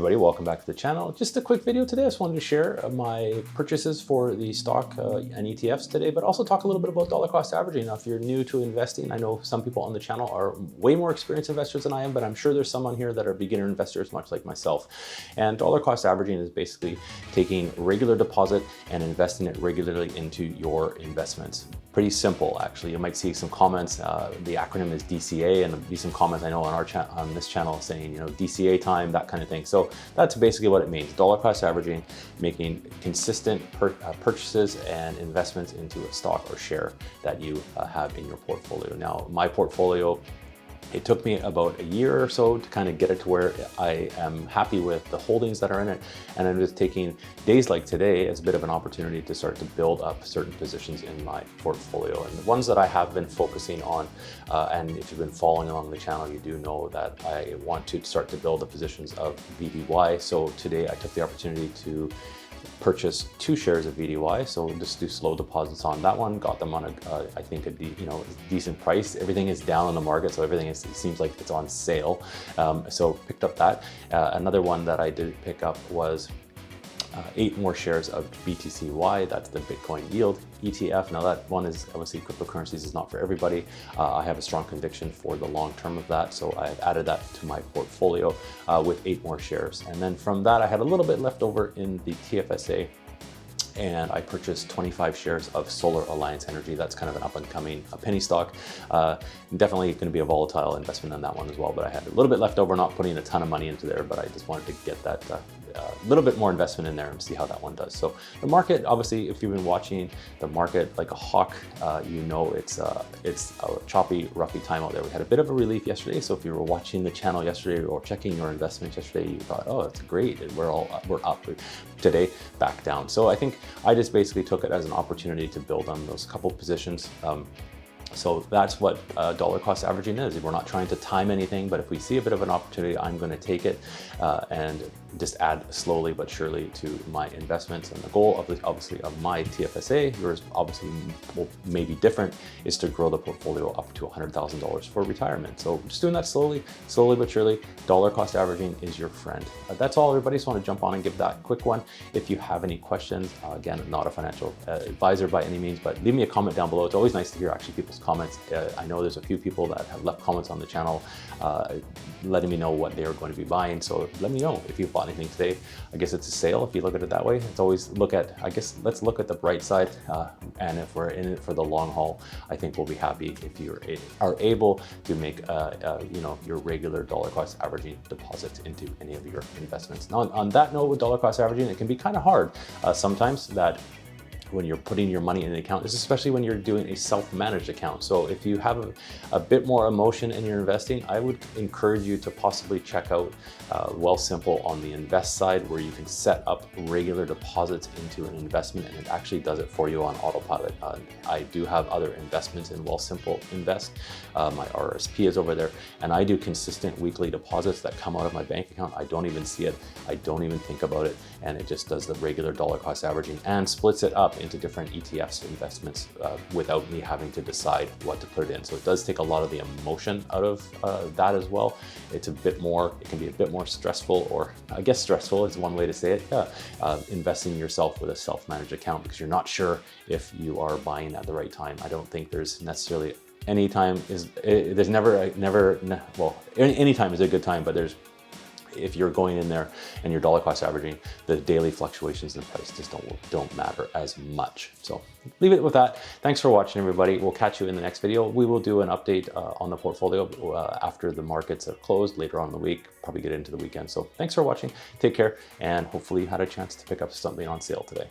everybody, welcome back to the channel. Just a quick video today. I just wanted to share my purchases for the stock and ETFs today, but also talk a little bit about dollar cost averaging. Now, if you're new to investing, I know some people on the channel are way more experienced investors than I am, but I'm sure there's some on here that are beginner investors, much like myself. And dollar cost averaging is basically taking regular deposit and investing it regularly into your investments. Pretty simple, actually. You might see some comments. The acronym is DCA, and there'll be some comments I know on our on this channel saying, you know, DCA time, that kind of thing. So that's basically what it means. Dollar cost averaging, making consistent purchases and investments into a stock or share that you have in your portfolio. Now, my portfolio, it took me about a year or so to kind of get it to where I am happy with the holdings that are in it. And I'm just taking days like today as a bit of an opportunity to start to build up certain positions in my portfolio. And the ones that I have been focusing on, and if you've been following along the channel, you do know that I want to start to build the positions of BTC.Y. So today I took the opportunity to purchase 2 shares of BTC.Y, so just do slow deposits on that one. Got them on I think a decent price. Everything is down on the market, so everything it seems like it's on sale. So picked up that. Another one that I did pick up was 8 more shares of BTC.Y. That's the Bitcoin yield ETF. Now that one is obviously cryptocurrencies is not for everybody. I have a strong conviction for the long term of that, so I've added that to my portfolio with 8 more shares. And then from that, I had a little bit left over in the TFSA, and I purchased 25 shares of Solar Alliance Energy. That's kind of an up-and-coming penny stock. Definitely going to be a volatile investment on that one as well, but I had a little bit left over, not putting a ton of money into there, but I just wanted to get that little bit more investment in there and see how that one does. So the market, obviously, if you've been watching the market like a hawk, you know it's a choppy, roughy time out there. We had a bit of a relief yesterday, so if you were watching the channel yesterday or checking your investments yesterday, you thought, oh, that's great, we're up. Today, back down. So I think I just basically took it as an opportunity to build on those couple positions. So that's what dollar cost averaging is. We're not trying to time anything, but if we see a bit of an opportunity, I'm going to take it and just add slowly but surely to my investments. And the goal of obviously of my TFSA, yours obviously may be different, is to grow the portfolio up to $100,000 for retirement. So just doing that slowly but surely. Dollar cost averaging is your friend. That's all, everybody. Just want to jump on and give that quick one. If you have any questions, again, not a financial advisor by any means, but leave me a comment down below. It's always nice to hear actually people's comments. I know there's a few people that have left comments on the channel letting me know what they are going to be buying. So let me know if you've bought anything today. I guess it's a sale if you look at it that way. It's always let's look at the bright side. And if we're in it for the long haul, I think we'll be happy if you are able to make your regular dollar cost averaging deposits into any of your investments. Now, on that note, with dollar cost averaging, it can be kind of hard sometimes that when you're putting your money in an account, especially when you're doing a self-managed account. So if you have a bit more emotion in your investing, I would encourage you to possibly check out Wealthsimple on the invest side, where you can set up regular deposits into an investment, and it actually does it for you on autopilot. I do have other investments in Wealthsimple Invest. My RSP is over there, and I do consistent weekly deposits that come out of my bank account. I don't even see it. I don't even think about it, and it just does the regular dollar cost averaging and splits it up into different ETFs investments without me having to decide what to put it in. So it does take a lot of the emotion out of that as well. It's a bit more, it can be a bit more stressful, or I guess stressful is one way to say it. Investing yourself with a self-managed account, because you're not sure if you are buying at the right time. I don't think there's necessarily any time there's never well, any time is a good time, but if you're going in there and you're dollar cost averaging, the daily fluctuations in the price just don't matter as much. So leave it with that. Thanks for watching, everybody. We'll catch you in the next video. We will do an update on the portfolio after the markets are closed later on in the week, probably get into the weekend. So thanks for watching. Take care, and hopefully you had a chance to pick up something on sale today.